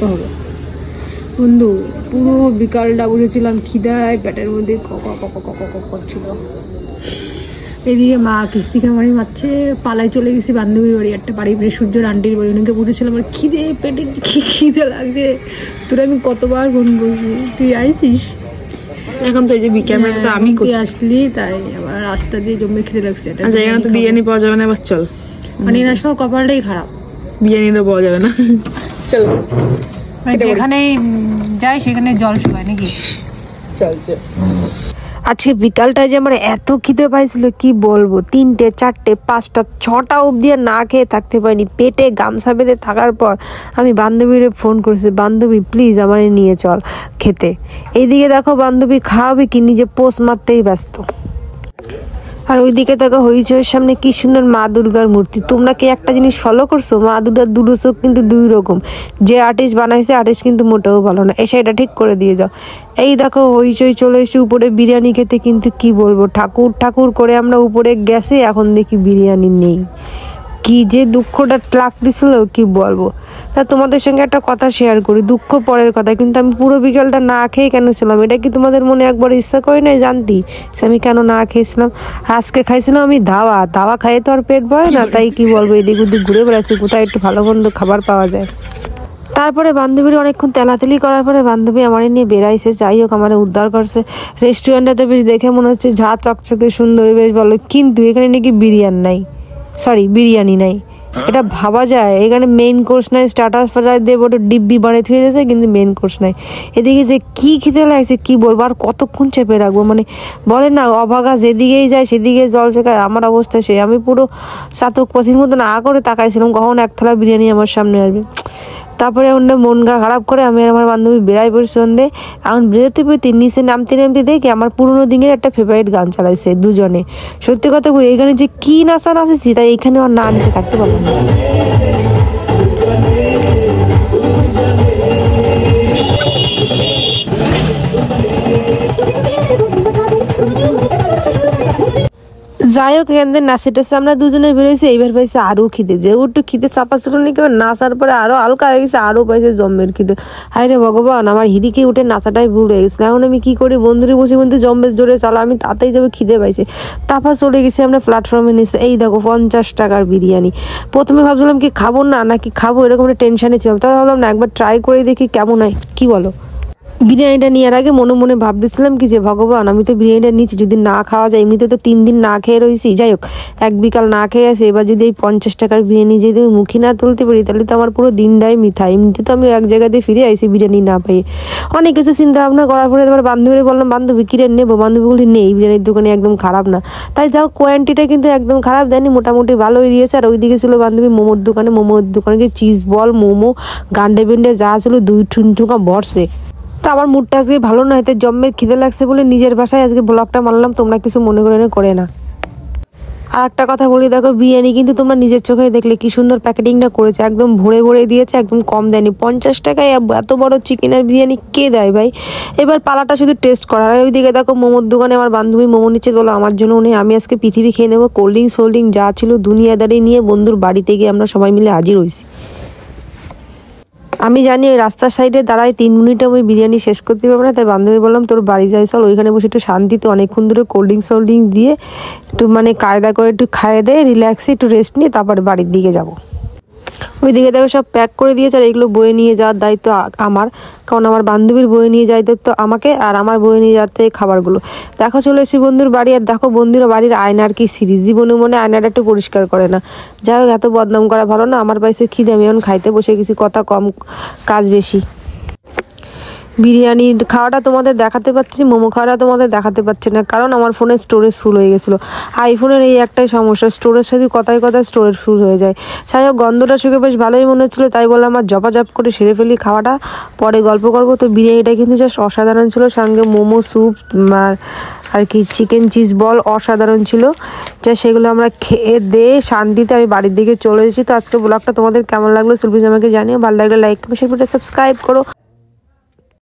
হবে বন্ধু। পুরো বিকালটা বসেছিলাম খিদায়, পেটের মধ্যে করছিল। এদিকে মা কিস্তি খামারি মারছে, পালায় চলে গেছি বান্ধবীর বাড়ি, একটা বাড়ি সূর্যর আন্টির বাড়ি, ওনাকে বসেছিলাম। আমার খিদে, পেটে খিদে লাগছে। তোরা আমি কতবার ফোন করছি, তুই আইসিস এখন তো এই যে ক্যামেরাটা আমি তুই আসলি, তাই আবার রাস্তা দিয়ে জমে খিদে লাগছে। আচ্ছা এখানে তো বিরিয়ানি পাওয়া যাবে না, এবার চল। মানে ন্যাশনাল কপালটাই খারাপ, বিরিয়ানি তো পাওয়া যাবে না। চলো যেখানে যাই সেখানে জল শুকায় নাকি। চল চল। আজকে বিকালটায় যে আমার এত খিদে পাইছিল কি বলবো, 3টে 4টে 5টা 6টা অবধি না খেয়ে থাকতে পারিনি। পেটে গামছা বেঁধে থাকার পর আমি বান্ধবীরে ফোন করেছি, বান্ধবী প্লিজ আমার নিয়ে চল খেতে। এইদিকে দেখো বান্ধবী খাওয়াবে কি, নিজে পোস্ট মারতেই ব্যস্ত। আর ওইদিকে দেখো হইচইয়ের সামনে কি সুন্দর মা দুর্গার মূর্তি। তোমরা কি একটা জিনিস ফলো করছো, মা দুর্গার দুটো চোখ কিন্তু দুই রকম। যে আর্টিস্ট বানাইছে আর্টিস্ট কিন্তু মোটেও ভালো না, এসে এটা ঠিক করে দিয়ে যাও। এই দেখো হইচই চলে এসে উপরে বিরিয়ানি খেতে, কিন্তু কি বলবো ঠাকুর ঠাকুর করে আমরা উপরে গেছে, এখন দেখি বিরিয়ানি নেই। কি যে দুঃখটা লাগতেছিল কি বলবো। তা তোমাদের সঙ্গে একটা কথা শেয়ার করি, দুঃখ পরের কথা, কিন্তু আমি পুরো বিকেলটা না খেয়ে কেন ছিলাম এটা কি তোমাদের মনে একবার ইচ্ছা করে নাই জানতি আমি কেন না খেয়েছিলাম? আজকে খাইছিলাম আমি দাওয়া খাইয়ে তো আর পেট ভরে না, তাই কি বলবো এদিক ওদিক ঘুরে বেড়াচ্ছি কোথায় একটু ভালো মন্দ খাবার পাওয়া যায়। তারপরে বান্ধবীর অনেকক্ষণ তেলাতেলি করার পরে বান্ধবী আমার নিয়ে বেড়াইছে, যাই হোক আমার উদ্ধার করছে। রেস্টুরেন্টটাতে বেশ দেখে মনে হচ্ছে ঝা চকচকে সুন্দর, বেশ ভালো, কিন্তু এখানে নাকি বিরিয়ানি নাই। এটা ভাবা যায়, এখানে মেইন কোর্স নাই, স্টার্টার ফাটার দেবো একটু ডিব্বি বানিয়ে থুয়ে দিয়েছে, কিন্তু মেইন কোর্স নাই। এদিকে যে কি খেতে লাগছে কি বলবো, আর কতক্ষণ চেপে রাখবো। মানে বলে না অভাগা যেদিকেই যায় সেদিকে জল শেখায়, আমার অবস্থা সেই। আমি পুরো চাতক পথির মতো না করে তাকাইছিলাম কখন এক থালা বিরিয়ানি আমার সামনে আসবে। তারপরে অন্য মন খারাপ করে আমি আর আমার বান্ধবী বেড়াই পড়ি সন্ধে। এখন বেরোতে নিচে নামতে দেখে আমার পুরোনো দিনের একটা ফেভারিট গান চালাইছে দুজনে। সত্যি কথা বলি এখানে যে কি নাচা নাচেছি, তাই এখানে আর না নিচে থাকতে পারলাম না। যাই হোক এখান থেকে নাচে টাচে আমরা দুজনে বেরোইছি। এইবার পাইছে আরো খিদে, যে একটু খিদে চাপা ছিল নাকি নাচার পরে আরো হালকা হয়ে গেছে, আরো পাইছে জম্মের খিদে। হায় রে ভগবান, আমার হিড়িকে উঠে নাচাটাই ভুল হয়ে গেছিল। এখন আমি কি করি, বন্ধুরে বসে বন্ধু জম্বের জোরে চালা, আমি তাতেই যাবে খিদে পাইছে। তারপর চলে গেছি আমরা প্ল্যাটফর্মে নিচে। এই দেখো 50 টাকার বিরিয়ানি। প্রথমে ভাবছিলাম কি খাবো না নাকি খাবো, এরকম একটা টেনশনে ছিলাম। তারপর ভাবলাম না একবার ট্রাই করে দেখি কেমন হয়, কি বলো? বিরিয়ানিটা নেওয়ার আগে মনে মনে ভাবতেছিলাম কি যে ভগবান আমি তো বিরিয়ানিটা নিচ্ছি, যদি না খাওয়া যায়, এমনিতে তো 3 দিন না খেয়ে রয়েছি, যাই হোক এক বিকাল না খেয়ে আছে, এবার যদি এই 50 টাকার বিরিয়ানি যদি আমি মুখে না তুলতে পারি তাহলে তো আমার পুরো দিনটাই মিথ্যা। এমনিতে তো আমি এক জায়গা দিয়ে ফিরে আইছি বিরিয়ানি না পেয়ে। অনেক কিছু চিন্তা ভাবনা করার পরে এবার বান্ধবীরে বললাম বান্ধবী কিরে নেবো, বান্ধবী বলছি নেই, বিরিয়ানির দোকানে একদম খারাপ না। তাই যাও কোয়ান্টিটিটা কিন্তু একদম খারাপ দেয়নি, মোটামুটি ভালোই দিয়েছে। আর ওইদিকে ছিল বান্ধবী মোমোর দোকানে গিয়ে চিজ বল মোমো গান্ডে বিন্ডে যা ছিল 2 ঠুনঠুকা ভরছে। তো আমার মুডটা আজকে ভালো নয়, তাই জম্মের খিদে লাগছে বলে নিজের বাসায় আজকে ব্লগটা মারলাম, তোমরা কিছু মনে করে না। আর একটা কথা বলি, দেখো বিরিয়ানি কিন্তু তোমরা নিজের চোখে দেখলে কি সুন্দর প্যাকেটিংটা করেছে, একদম ভরে দিয়েছে, একদম কম দেয়নি। 50 টাকায় এত বড় চিকেনের বিরিয়ানি কে দেয় ভাই? এবার পালাটা শুধু টেস্ট করার। আর ওইদিকে দেখো মোমোর দোকানে আমার বান্ধবী মোমো নিচ্ছে, বলো আমার জন্য নেই, আমি আজকে পৃথিবী খেয়ে নেবো। কোল্ড ড্রিঙ্কস যা ছিল দুনিয়াদারি নিয়ে বন্ধুর বাড়িতে গিয়ে আমরা সবাই মিলে হাজির হয়েছি। আমি জানি ওই রাস্তার সাইডে দাঁড়ায় 3 মিনিটে আমি বিরিয়ানি শেষ করতে পারবো না, তাই বান্ধবী বললাম তোর বাড়ি যাই চল, ওইখানে বসে একটু শান্তিতে অনেকক্ষণ ধরে কোল্ড ড্রিঙ্কস দিয়ে একটু মানে কায়দা করে একটু খাইয়ে দেয়, রিল্যাক্সে একটু রেস্ট নিয়ে তারপরে বাড়ির দিকে যাবো। ওইদিকে দেখো সব প্যাক করে দিয়েছে, আর এগুলো বয়ে নিয়ে যাওয়ার দায়িত্ব আমার, কারণ আমার বান্ধবীর বয়ে নিয়ে যাওয়ার দায়িত্ব আমাকে, আর আমার বয়ে নিয়ে যাওয়ার এই খাবারগুলো। দেখো চলে এসেছি বন্ধুর বাড়ি, আর দেখো বন্ধুর বাড়ির আয়নার কি সিরিজ, জীবনে মনে আয়নাটা একটু পরিষ্কার করে না। যাই হোক এত বদনাম করা ভালো না। আমার পাইছে খিদে, আমি এখন খাইতে বসে গেছি, কথা কম কাজ বেশি। বিরিয়ানির খাওয়াটা তোমাদের দেখাতে পাচ্ছি, মোমো খাওয়াটা তোমাদের দেখাতে পাচ্ছি না, কারণ আমার ফোনের স্টোরেজ ফুল হয়ে গেছিলো। আইফোনের এই একটাই সমস্যা, স্টোরেজ সাথে কথায় স্টোরেজ ফুল হয়ে যায়। যাই হোক গন্ধটা শুকে বেশ ভালোই মনে হচ্ছিলো, তাই বলে আমার জপাজপ করে সেরে ফেলি খাওয়াটা, পরে গল্প করবো। তো বিরিয়ানিটা কিন্তু জাস্ট অসাধারণ ছিল, সঙ্গে মোমো স্যুপ আর কি চিকেন চিজ বল অসাধারণ ছিল। যা সেগুলো আমরা খেয়ে দিয়ে শান্তিতে আমি বাড়ির দিকে চলে এসেছি। তো আজকে ব্লগটা তোমাদের কেমন লাগলো প্লিজ আমাকে জানিও, ভালো লাগলে লাইক কমেন্ট শেয়ার করে সাবস্ক্রাইব করো।